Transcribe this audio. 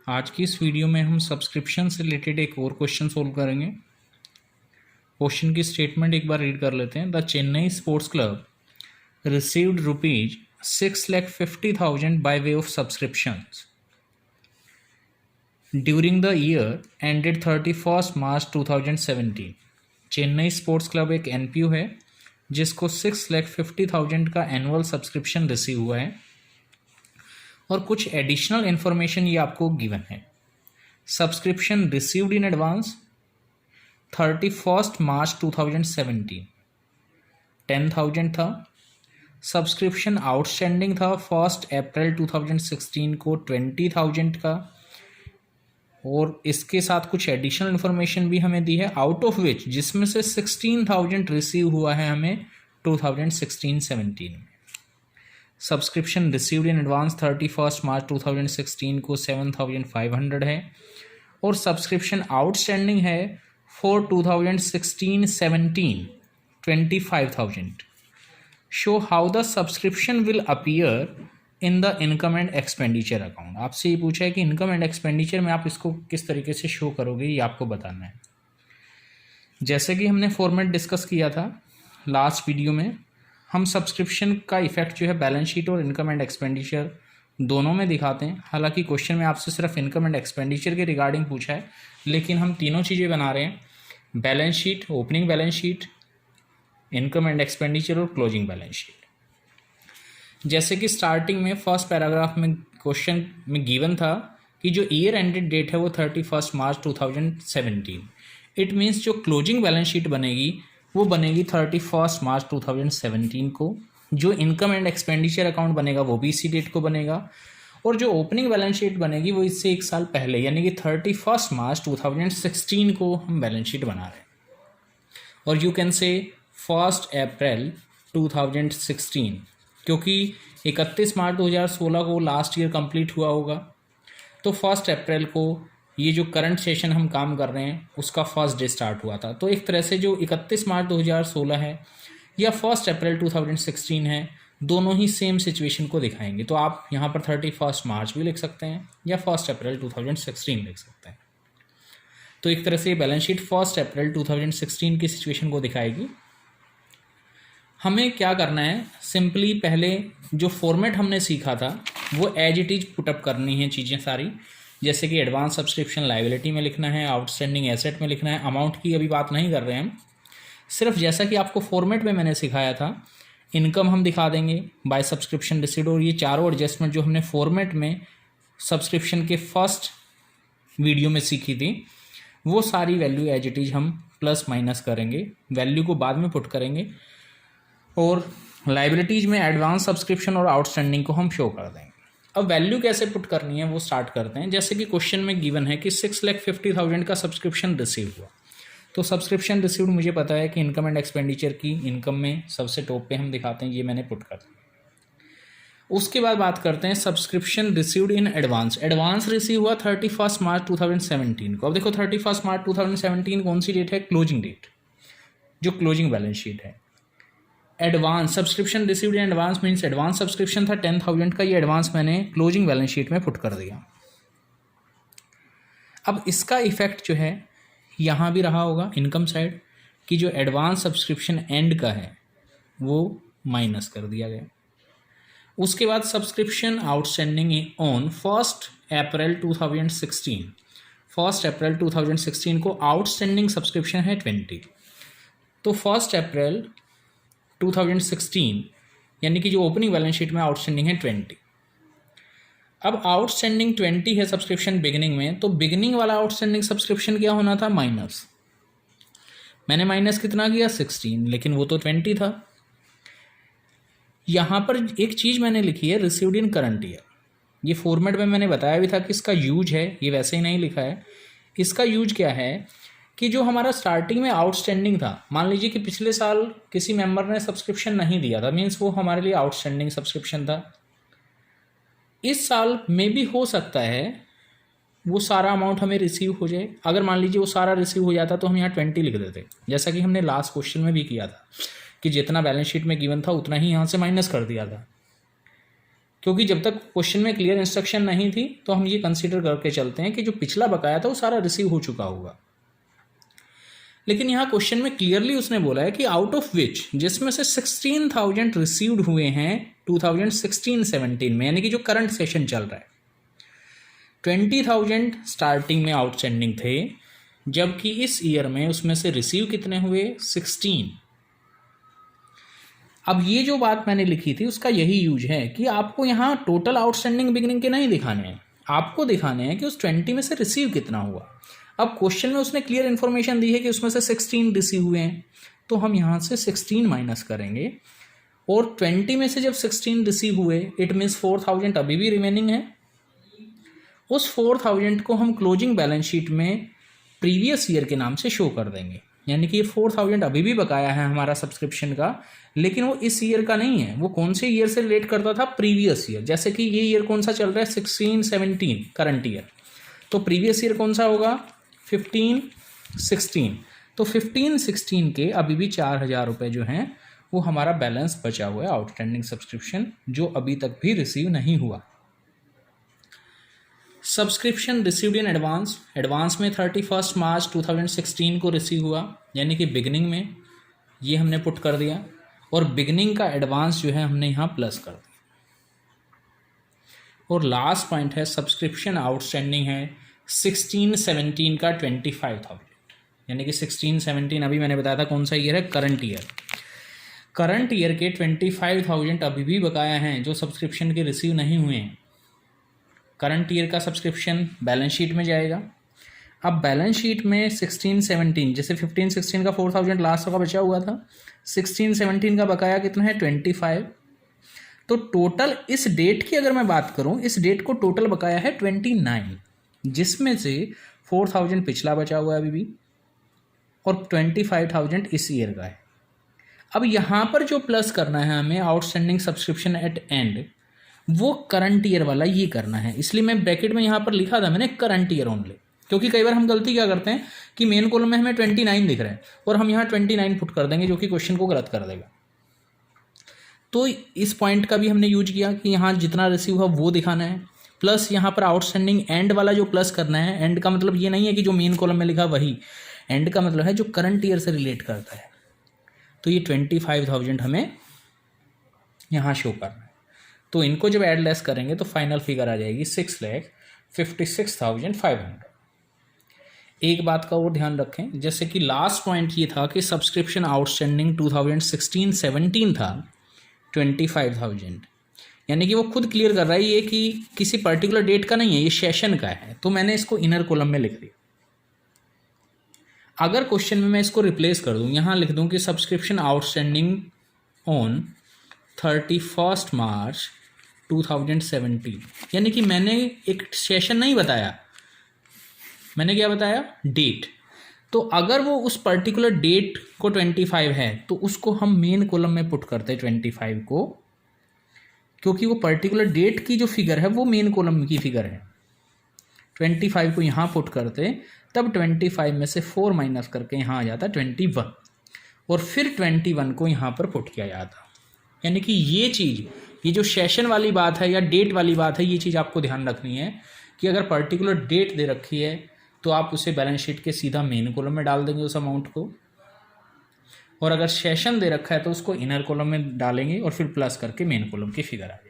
आज की इस वीडियो में हम सब्सक्रिप्शन से रिलेटेड एक और क्वेश्चन सोल्व करेंगे। क्वेश्चन की स्टेटमेंट एक बार रीड कर लेते हैं। The Chennai sports club received ₹6,50,000 by way of subscriptions during the year ended 31 March 2017। Chennai sports club एक एनपीयू है जिसको 6,50,000 का एनुअल सब्सक्रिप्शन रिसीव हुआ है और कुछ एडिशनल इन्फॉर्मेशन ये आपको गिवन है। सब्सक्रिप्शन रिसीव्ड इन एडवांस 31 मार्च 2017 10,000 था। सब्सक्रिप्शन आउटस्टैंडिंग था 1 अप्रैल 2016 को 20,000 का, और इसके साथ कुछ एडिशनल इन्फॉर्मेशन भी हमें दी है, आउट ऑफ विच जिसमें से 16,000 रिसीव हुआ है हमें 2016-17 में। सब्सक्रिप्शन रिसीव्ड इन एडवांस 31 मार्च 2016 को 7,500 है और सब्सक्रिप्शन आउटस्टैंडिंग है for 2016-17 25,000। Show how the subscription will appear in the income and expenditure account. आपसे ये पूछा है कि इनकम एंड एक्सपेंडिचर में आप इसको किस तरीके से शो करोगे, ये आपको बताना है। जैसे कि हमने फॉर्मेट डिस्कस किया था लास्ट वीडियो में, हम सब्सक्रिप्शन का इफेक्ट जो है बैलेंस शीट और इनकम एंड एक्सपेंडिचर दोनों में दिखाते हैं। हालांकि क्वेश्चन में आपसे सिर्फ इनकम एंड एक्सपेंडिचर के रिगार्डिंग पूछा है, लेकिन हम तीनों चीज़ें बना रहे हैं, balance sheet, opening balance sheet, income and expenditure और क्लोजिंग बैलेंस शीट। जैसे कि स्टार्टिंग में फर्स्ट पैराग्राफ में क्वेश्चन में गिवन था कि जो ईयर एंडेड डेट है वो 31 मार्च 2017। इट मीन्स जो क्लोजिंग बैलेंस शीट बनेगी वो बनेगी 31 मार्च 2017 को। जो इनकम एंड एक्सपेंडिचर अकाउंट बनेगा वो भी इसी डेट को बनेगा, और जो ओपनिंग बैलेंस शीट बनेगी वो इससे एक साल पहले यानी कि 31 मार्च 2016 को हम बैलेंस शीट बना रहे हैं। और यू कैन से 1 अप्रैल 2016, क्योंकि 31 मार्च 2016 को लास्ट ईयर कंप्लीट हुआ होगा, तो 1 अप्रैल को ये जो करंट सेशन हम काम कर रहे हैं उसका फर्स्ट डे स्टार्ट हुआ था। तो एक तरह से जो 31 मार्च 2016 है या 1 अप्रैल 2016 है, दोनों ही सेम सिचुएशन को दिखाएंगे। तो आप यहाँ पर 31 मार्च भी लिख सकते हैं या 1 अप्रैल 2016 लिख सकते हैं। तो एक तरह से ये बैलेंस शीट 1 अप्रैल 2016 की सिचुएशन को दिखाएगी। हमें क्या करना है, सिंपली पहले जो फॉर्मेट हमने सीखा था वो एज इट इज पुटअप करनी है चीज़ें सारी। जैसे कि एडवांस सब्सक्रिप्शन लायबिलिटी में लिखना है, आउटस्टैंडिंग एसेट में लिखना है। अमाउंट की अभी बात नहीं कर रहे हैं हम, सिर्फ जैसा कि आपको फॉर्मेट में मैंने सिखाया था, इनकम हम दिखा देंगे बाय सब्सक्रिप्शन रिसीव्ड, और ये चारों एडजस्टमेंट जो हमने फॉर्मेट में सब्सक्रिप्शन के फर्स्ट वीडियो में सीखी थी वो सारी वैल्यू एज इट इज हम प्लस माइनस करेंगे, वैल्यू को बाद में पुट करेंगे, और लाइबिलिटीज़ में एडवांस सब्सक्रिप्शन और आउटस्टैंडिंग को हम शो कर देंगे। अब वैल्यू कैसे पुट करनी है वो स्टार्ट करते हैं। जैसे कि क्वेश्चन में गिवन है कि 6,50,000 का सब्सक्रिप्शन रिसीव हुआ, तो सब्सक्रिप्शन रिसीव्ड मुझे पता है कि इनकम एंड एक्सपेंडिचर की इनकम में सबसे टॉप पे हम दिखाते हैं, ये मैंने पुट कर दिया। उसके बाद बात करते हैं subscription received in advance. Advance receive हुआ 31 मार्च 2017 को। अब देखो 31 मार्च 2017 कौन सी डेट है, क्लोजिंग डेट, जो क्लोजिंग बैलेंस शीट है। Advance subscription received in advance means advance subscription था 10,000 का, ये एडवांस मैंने क्लोजिंग बैलेंस शीट में पुट कर दिया। अब इसका इफेक्ट जो है यहाँ भी रहा होगा इनकम साइड कि जो एडवांस सब्सक्रिप्शन एंड का है वो माइनस कर दिया गया। उसके बाद सब्सक्रिप्शन आउटस्टैंडिंग ऑन 1 अप्रैल 2016, 1 अप्रैल 2016 को आउटस्टैंडिंग सब्सक्रिप्शन है 20, तो 1 अप्रैल 2016 यानी कि जो ओपनिंग बैलेंस शीट में आउटस्टैंडिंग है 20। अब आउटस्टैंडिंग 20 है सब्सक्रिप्शन बिगिनिंग में, तो बिगिनिंग वाला आउटस्टैंडिंग सब्सक्रिप्शन क्या होना था, माइनस। मैंने माइनस कितना किया 16, लेकिन वो तो 20 था। यहाँ पर एक चीज़ मैंने लिखी है रिसीव्ड इन करंट ईयर। ये फॉर्मेट में मैंने बताया भी था कि इसका यूज है, ये वैसे ही नहीं लिखा है। इसका यूज क्या है कि जो हमारा स्टार्टिंग में आउटस्टैंडिंग था, मान लीजिए कि पिछले साल किसी मेंबर ने सब्सक्रिप्शन नहीं दिया था, मीन्स वो हमारे लिए आउटस्टैंडिंग सब्सक्रिप्शन था। इस साल में भी हो सकता है वो सारा अमाउंट हमें रिसीव हो जाए। अगर मान लीजिए वो सारा रिसीव हो जाता तो हम यहाँ 20 लिख देते, जैसा कि हमने लास्ट क्वेश्चन में भी किया था कि जितना बैलेंस शीट में गिवन था उतना ही यहाँ से माइनस कर दिया था। क्योंकि जब तक क्वेश्चन में क्लियर इंस्ट्रक्शन नहीं थी तो हम ये कंसीडर करके चलते हैं कि जो पिछला बकाया था वो सारा रिसीव हो चुका होगा। लेकिन यहाँ क्वेश्चन में क्लियरली उसने बोला है कि आउट ऑफ विच, जिसमें से 16,000 रिसीव्ड हुए हैं 2016-17 में, यानी कि जो करंट सेशन चल रहा है, 20,000 स्टार्टिंग में आउटस्टैंडिंग थे, जबकि इस ईयर में उसमें से रिसीव कितने हुए 16। अब ये जो बात मैंने लिखी थी उसका यही यूज है कि आपको यहाँ टोटल आउटस्टैंडिंग बिगिनिंग के नहीं दिखाने हैं, आपको दिखाने हैं कि उस 20 में से रिसीव कितना हुआ। अब क्वेश्चन में उसने क्लियर इन्फॉर्मेशन दी है कि उसमें से 16 रिसीव हुए हैं, तो हम यहाँ से 16 माइनस करेंगे और 20 में से जब 16 रिसीव हुए इट मीन्स 4,000 अभी भी रिमेनिंग है। उस 4,000 को हम क्लोजिंग बैलेंस शीट में प्रीवियस ईयर के नाम से शो कर देंगे, यानी कि ये 4,000 अभी भी बकाया है हमारा सब्सक्रिप्शन का, लेकिन वो इस ईयर का नहीं है, वो कौन से ईयर से रिलेट करता था, प्रीवियस ईयर। जैसे कि ये ईयर कौन सा चल रहा है 16-17 करंट ईयर, तो प्रीवियस ईयर कौन सा होगा 15-16, तो 15-16 के अभी भी 4,000 रुपये जो हैं वो हमारा बैलेंस बचा हुआ है आउटस्टैंडिंग सब्सक्रिप्शन, जो अभी तक भी रिसीव नहीं हुआ। Subscription received in advance, advance में 31 मार्च 2016 को रिसीव हुआ, यानी कि बिगिनिंग में ये हमने पुट कर दिया, और बिगिनिंग का एडवांस जो है हमने यहाँ प्लस कर दिया। और लास्ट पॉइंट है सब्सक्रिप्शन आउटस्टैंडिंग है 16-17 का 25,000, यानी कि 16-17 अभी मैंने बताया था कौन सा ईयर है, करंट ईयर। करंट ईयर के 25,000 अभी भी बकाया हैं जो सब्सक्रिप्शन के रिसीव नहीं हुए हैं। करंट ईयर का सब्सक्रिप्शन बैलेंस शीट में जाएगा। अब बैलेंस शीट में 16-17, जैसे 15-16 का 4,000 लास्ट का बचा हुआ था, 16-17 का बकाया कितना है 25। तो टोटल इस डेट की अगर मैं बात करूं, इस डेट को टोटल बकाया है 29, जिसमें से 4,000 पिछला बचा हुआ है अभी भी और 25,000 इस ईयर का है। अब यहाँ पर जो प्लस करना है हमें आउटस्टैंडिंग सब्सक्रिप्शन एट एंड, वो करंट ईयर वाला ये करना है, इसलिए मैं ब्रैकेट में यहाँ पर लिखा था मैंने करंट ईयर ओनली, क्योंकि कई बार हम गलती क्या करते हैं कि मेन कॉलम में हमें 29 दिख रहा है और हम यहाँ 29 पुट कर देंगे, जो कि क्वेश्चन को गलत कर देगा। तो इस पॉइंट का भी हमने यूज किया कि यहाँ जितना रिसीव हुआ वो दिखाना है, प्लस यहाँ पर आउटस्टैंडिंग एंड वाला जो प्लस करना है। एंड का मतलब ये नहीं है कि जो मेन कॉलम में लिखा वही, एंड का मतलब है जो करंट ईयर से रिलेट करता है। तो ये 25,000 हमें यहाँ शो करना है। तो इनको जब ऐड लेस करेंगे तो फाइनल फिगर आ जाएगी 6,56,500। एक बात का और ध्यान रखें, जैसे कि लास्ट पॉइंट ये था कि सब्सक्रिप्शन आउटस्टैंडिंग 2016-17 था 25,000, यानी कि वो खुद क्लियर कर रहा है ये कि किसी पर्टिकुलर डेट का नहीं है, ये सेशन का है, तो मैंने इसको इनर कॉलम में लिख दिया। अगर क्वेश्चन में मैं इसको रिप्लेस कर दूं, यहाँ लिख दूं कि सब्सक्रिप्शन आउटस्टैंडिंग ऑन 31 मार्च 2017, यानी कि मैंने एक सेशन नहीं बताया, मैंने क्या बताया, डेट। तो अगर वो उस पर्टिकुलर डेट को 25 है तो उसको हम मेन कॉलम में पुट करते हैं 25 को, क्योंकि वो पर्टिकुलर डेट की जो फिगर है वो मेन कॉलम की फिगर है। 25 को यहाँ पुट करते, तब 25 में से 4 माइनस करके यहाँ आ जाता 21, और फिर 21 को यहाँ पर पुट किया जाता। यानी कि ये चीज़, ये जो सेशन वाली बात है या डेट वाली बात है, ये चीज़ आपको ध्यान रखनी है कि अगर पर्टिकुलर डेट दे रखी है तो आप उसे बैलेंस शीट के सीधा मेन कॉलम में डाल देंगे उस अमाउंट को, और अगर सेशन दे रखा है तो उसको इनर कॉलम में डालेंगे और फिर प्लस करके मेन कॉलम की फिगर आएगी।